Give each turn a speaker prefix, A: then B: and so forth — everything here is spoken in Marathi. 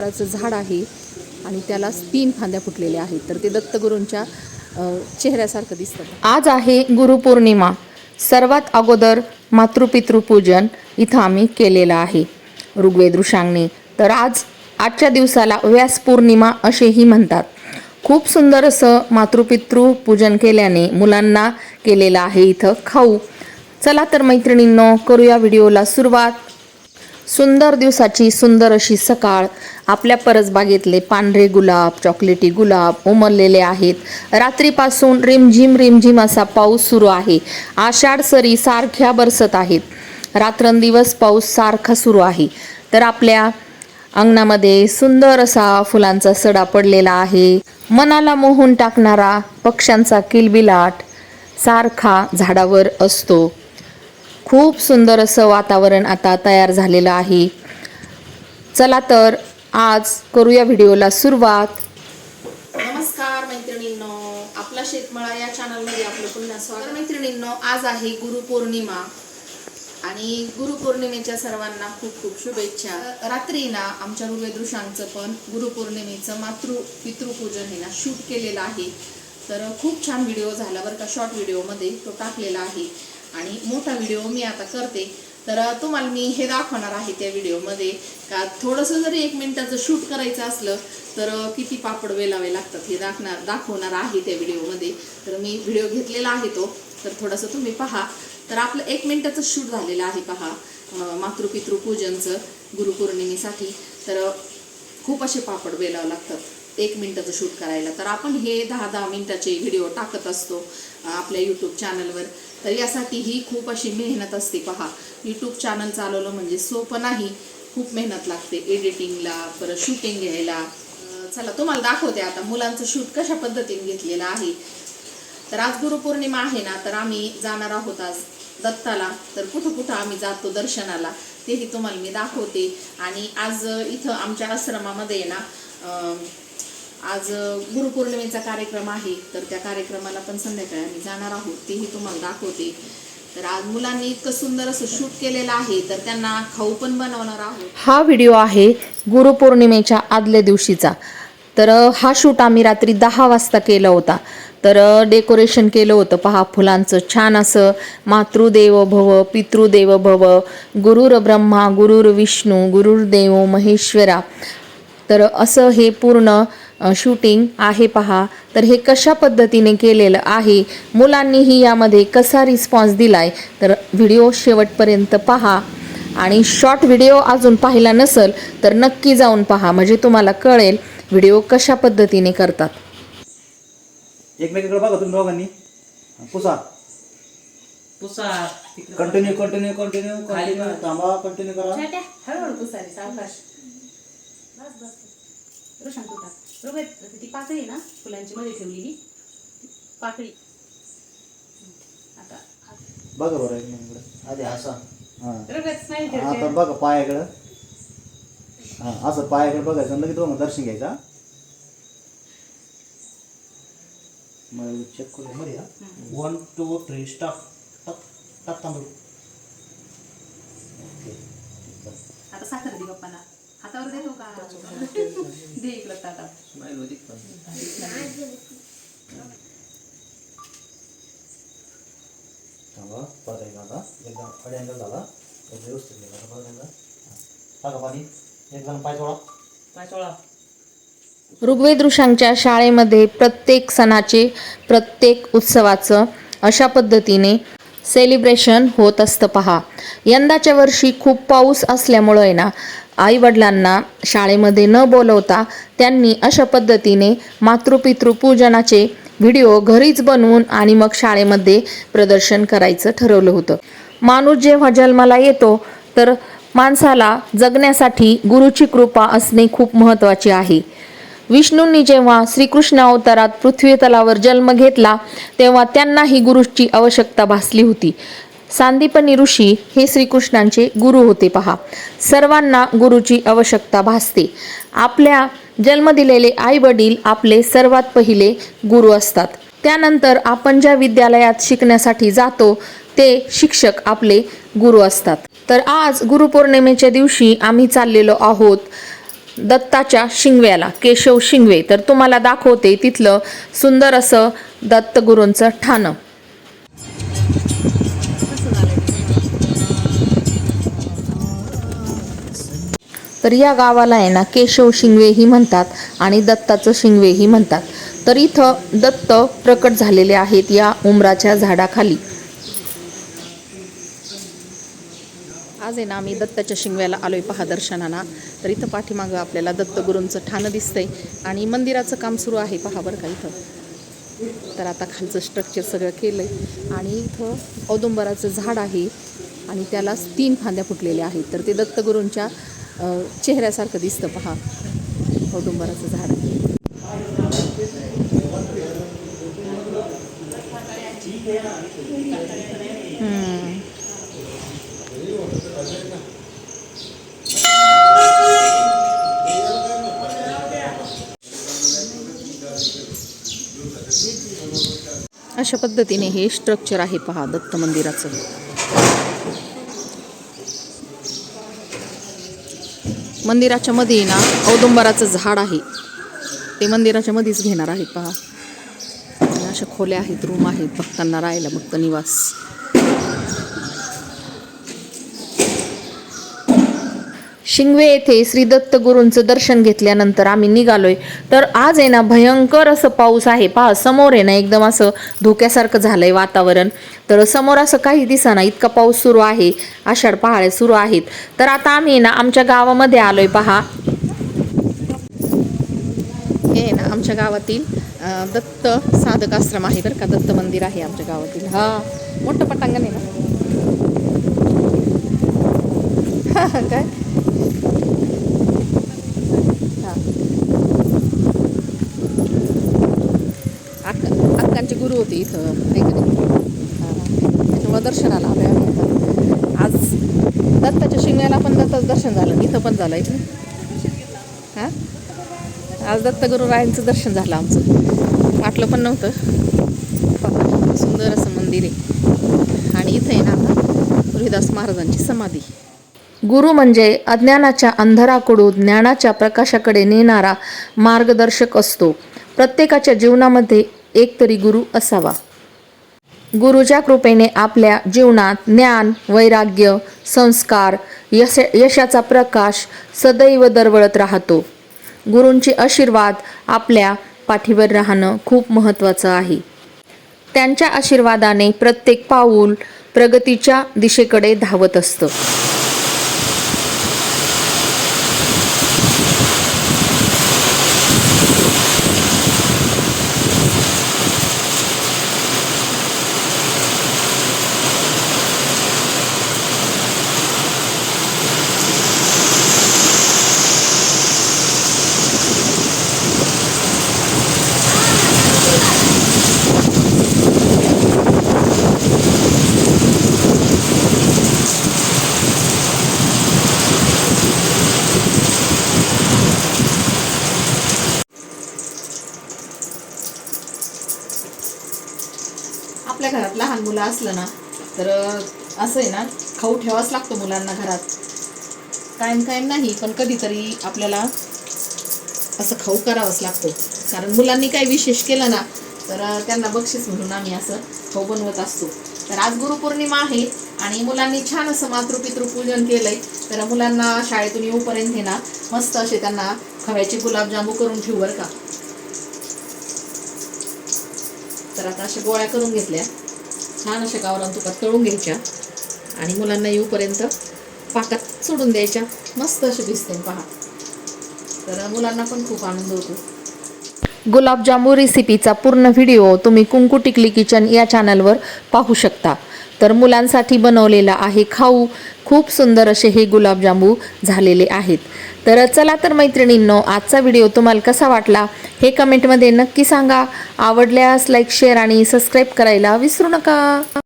A: झाड आहे आणि त्याला 3 फांद्या फुटलेल्या आहेत. तर ते दत्तगुरूंच्या चेहऱ्यासारखं दिसतं.
B: आज आहे गुरुपौर्णिमा. सर्वात अगोदर मातृपितृपूजन इथं आम्ही केलेलं आहे ऋग्वेद ऋषांनी. तर आजच्या दिवसाला व्यास पौर्णिमा असेही म्हणतात. खूप सुंदर असं मातृपितृपूजन केल्याने मुलांना केलेलं आहे इथं खाऊ. चला तर मैत्रिणींनो, करूया व्हिडिओला सुरुवात. सुंदर दिवसाची सुंदर अशी सकाळ. आपल्या परसबागेतले पांढरे गुलाब, चॉकलेटी गुलाब उमललेले आहेत. रात्रीपासून रिमझिम रिमझिम असा पाऊस सुरू आहे. आषाढ सरी सारख्या बरसत आहेत. रात्रंदिवस पाऊस सारखा सुरू आहे. तर आपल्या अंगणामध्ये सुंदर असा फुलांचा सडा पडलेला आहे. मनाला मोहून टाकणारा पक्ष्यांचा किलबिलाट सारखा झाडावर असतो. खूप सुंदर असं वातावरण आता तयार झालेलं आहे. चला तर आज करूया व्हिडिओला सुरुवात.
A: नमस्कार मैत्रिणींनो, आपला शेतमळा या चॅनलमध्ये आपलं पुन्हा स्वागत. मैत्रिणींनो, आज आहे गुरुपौर्णिमा आणि गुरुपौर्णिमेच्या सर्वांना खूप खूप शुभेच्छा. रात्री ना आमच्या ऋग्वेद ऋषांचं पण गुरुपौर्णिमेचं पितृपूजन हे ना शूट केलेलं आहे. तर खूप छान व्हिडिओ झाला बरं का. शॉर्ट व्हिडिओमध्ये तो टाकलेला आहे आणि मोठा व्हिडिओ मी आता करते. तर तुम्हाला मी हे दाखवणार आहे त्या व्हिडिओमध्ये का थोडंसं जरी 1 मिनिटाचं शूट करायचं असलं तर किती पापड वेलावे लागतात हे दाखवणार आहे त्या व्हिडिओमध्ये. तर मी व्हिडिओ घेतलेला आहे तो, तर थोडंसं तुम्ही पहा. तर आपलं 1 मिनिटाचं शूट झालेलं आहे पहा मातृपितृपूजनचं गुरुपौर्णिमेसाठी. तर खूप असे पापड वेलावं लागतात 1 मिनिटाचं शूट करायला. तर आपण हे 10-10 मिनिटाचे व्हिडिओ टाकत असतो आपल्या यूट्यूब चॅनलवर. तर यासाठी ही खूप अशी मेहनत असते पहा. यूट्यूब चॅनल चालवलं म्हणजे सोपं नाही, खूप मेहनत लागते एडिटिंगला, परत शूटिंग घ्यायला. चला तुम्हाला दाखवते आता मुलांचं शूट कशा पद्धतीने घेतलेलं आहे. तर आज गुरुपौर्णिमा आहे ना, तर आम्ही जाणार आहोत आज दत्ताला. तर कुठं कुठं आम्ही जातो दर्शनाला तेही तुम्हाला मी दाखवते. आणि आज इथं आमच्या आश्रमामध्ये ना आज गुरुपौर्णिमेचा कार्यक्रम आहे. तर त्या कार्यक्रमाला पण संध्याकाळी आम्ही जाणार आहोत, तेही तुम्हाला दाखवते. तर आज मुलांनी इतकं सुंदर असं शूट केलेलं आहे, तर त्यांना खाऊ पण बनवणार आहोत.
B: हा व्हिडिओ आहे गुरुपौर्णिमेच्या आदल्या दिवशीचा. तर हा शूट आम्ही रात्री 10 वाजता केला होता. तर डेकोरेशन केलं होतं पहा फुलांचं छान असं. मातृदेव भव पितृदेव भव, गुरुर ब्रह्मा गुरुर विष्णू गुरुर्देव महेश्वरा. तर असं हे पूर्ण शूटिंग आहे पहा. तर हे कशा पद्धतीने केलेलं आहे, मुलांनीही यामध्ये कसा रिस्पॉन्स दिलाय, तर व्हिडिओ शेवटपर्यंत पहा. आणि शॉर्ट व्हिडिओ अजून पाहिला नसेल तर नक्की जाऊन पहा, म्हणजे तुम्हाला कळेल व्हिडिओ कशा पद्धतीने करतात.
C: एकमेकांकडे बघा तुम्ही दोघांनी. Pusa
D: Pusa
C: continue continue continue continue थांबा, कंटिन्यू करा.
A: हळूहळू पुसारी सावकाश. बस बस रोशन कुठं रोबे ती पाकळी आहे ना फुलांची मध्ये ठेवलेली पाकळी. आता
C: बघा बरं एकमेकांकडे आधी हसा. हां
A: रोबे स्माइल
C: आता बघा पायाकडं. हां असं पायाकडे बघायचं, लगेच तुम्हाला दर्शन घ्यायचा. मग चेक करू मध्ये.
D: 1 2 3 स्टॉप टक टक थांबू.
A: आता साखर दे पप्पाला. हातावर देतो का दे इकडं ताटात.
D: स्माइल होती पण
C: थांबा परत एकदा. आता एकदम खडे अँगल झाला, व्यवस्थित गेला. परत एकदा टाका पाणी. एकदम पाय सोडा.
D: काय सोळा
B: ऋग्वेद ऋषांच्या शाळेमध्ये प्रत्येक सणाचे प्रत्येक उत्सवाचं अशा पद्धतीने सेलिब्रेशन होत असतं पहा. यंदाच्या वर्षी खूप पाऊस असल्यामुळे ना आईवडिलांना शाळेमध्ये न बोलवता त्यांनी अशा पद्धतीने मातृपितृपूजनाचे व्हिडिओ घरीच बनवून आणि मग शाळेमध्ये प्रदर्शन करायचं ठरवलं होतं. माणूस जेव्हा जन्माला येतो तर माणसाला जगण्यासाठी गुरुची कृपा असणे खूप महत्त्वाचे आहे. विष्णूंनी जेव्हा श्रीकृष्ण अवतारात पृथ्वी तलावर जन्म घेतला तेव्हा त्यांनाही गुरुची आवश्यकता भासली होती. सांदीपनी ऋषी हे श्रीकृष्णांचे गुरु होते पहा. सर्वांना गुरुची आवश्यकता भासते. आपल्या जन्म दिलेले आई वडील आपले सर्वात पहिले गुरु असतात. त्यानंतर आपण ज्या विद्यालयात शिकण्यासाठी जातो ते शिक्षक आपले गुरु असतात. तर आज गुरुपौर्णिमेच्या दिवशी आम्ही चाललेलो आहोत दत्ताच्या शिंगव्याला, केशव शिंगवे. तर तुम्हाला दाखवते तिथलं सुंदर असं दत्तगुरूंचं ठाणं. तर या गावाला आहे ना केशव शिंगवेही म्हणतात आणि दत्ताचं शिंगवेही म्हणतात. तर इथं दत्त प्रकट झालेले आहेत या उमराच्या झाडाखाली. आज आहे ना आम्ही दत्ताच्या शिंगव्याला आलोय पहा दर्शनाला. तर इथं पाठीमागं आपल्याला दत्तगुरूंचं ठाणं दिसतंय आणि मंदिराचं काम सुरू आहे पहा बरं का इथं. तर आता खालचं स्ट्रक्चर सगळं केलंय आणि इथं औदुंबराचं झाड आहे आणि त्याला 3 फांद्या फुटलेल्या आहेत. तर ते दत्तगुरूंच्या चेहऱ्यासारखं दिसतं पहा औदुंबराचं झाड. अशा पद्धतीने हे स्ट्रक्चर आहे पहा दत्त मंदिराचं. मंदिराच्या मध्ये ना औदुंबराचं झाड आहे, ते मंदिराच्या मध्येच घेणार आहेत पहा. आणि अशा खोल्या आहेत, रूम आहेत भक्तांना राहायला, भक्त निवास. शिंगवे येथे श्री दत्त गुरूंचं दर्शन घेतल्यानंतर आम्ही निघालोय. तर आज आहे ना भयंकर असं पाऊस आहे पहा. समोर आहे ना एकदम असं धोक्यासारखं झालंय वातावरण. तर समोर असं काही दिसेना इतका पाऊस सुरू आहे, आषाढ पहाडे सुरू आहेत. तर आता आम्ही ना आमच्या गावामध्ये आलोय पहा. हे ना आमच्या गावातील दत्त साधक आश्रम आहे बरं का, दत्त मंदिर आहे आमच्या गावातील. हा मोठं पटांगण आहे ना काय. अक्कांचे गुरु होते इथं ऐकले, त्याच्यामुळे दर्शनाला आलोय आम्ही. आज दत्ताच्या शिंगव्याला पण दत्ताचं दर्शन झालं, इथं पण झालं ऐकलं. हां आज दत्तगुरुरायांचं दर्शन झालं आमचं, वाटलं पण नव्हतं. सुंदर असं मंदिर आहे आणि इथं आहे ना आता तुळशीदास महाराजांची समाधी. गुरु म्हणजे अज्ञानाच्या अंधाराकडून ज्ञानाच्या प्रकाशाकडे नेणारा मार्गदर्शक असतो. प्रत्येकाच्या जीवनामध्ये एक तरी गुरु असावा. गुरुच्या कृपेने आपल्या जीवनात ज्ञान, वैराग्य, संस्कार, यशाचा प्रकाश सदैव दरवळत राहतो. गुरूंचे आशीर्वाद आपल्या पाठीवर राहणं खूप महत्त्वाचं आहे. त्यांच्या आशीर्वादाने प्रत्येक पाऊल प्रगतीच्या दिशेकडे धावत असतं. आपल्या घरात लहान मुलं असलं ना तर असं आहे ना खाऊ ठेवाच लागतो मुलांना घरात. कायम कायम नाही पण कधीतरी आपल्याला असं खाऊ करावंच लागतो. कारण मुलांनी काही विशेष केलं ना तर त्यांना बक्षीस म्हणून आम्ही असं खाऊ बनवत असतो. तर आज गुरुपौर्णिमा आहे आणि मुलांनी छान असं मातृपितृपूजन केलंय. तर मुलांना शाळेतून येऊपर्यंत हे ना मस्त असे त्यांना खव्याचे गुलाबजामू करून ठेवू बरं का. तर आता अशा गोळ्या करून घेतल्या, छान अशा गावरान तुपात तळून घ्यायच्या आणि मुलांना येऊपर्यंत पाकात सोडून द्यायच्या. मस्त असे दिसते पहा. तर मुलांना पण खूप आनंद होतो. गुलाबजामू रेसिपीचा पूर्ण व्हिडिओ तुम्ही कुंकू टिकली किचन या चॅनलवर पाहू शकता. तर मुलांसाठी बनवलेला आहे खाऊ. खूप सुंदर असे हे गुलाबजामू झालेले आहेत. तर चला तर मैत्रिणींनो, आजचा व्हिडिओ तुम्हाला कसा वाटला हे कमेंटमध्ये नक्की सांगा. आवडल्यास लाईक, शेअर आणि सबस्क्राईब करायला विसरू नका.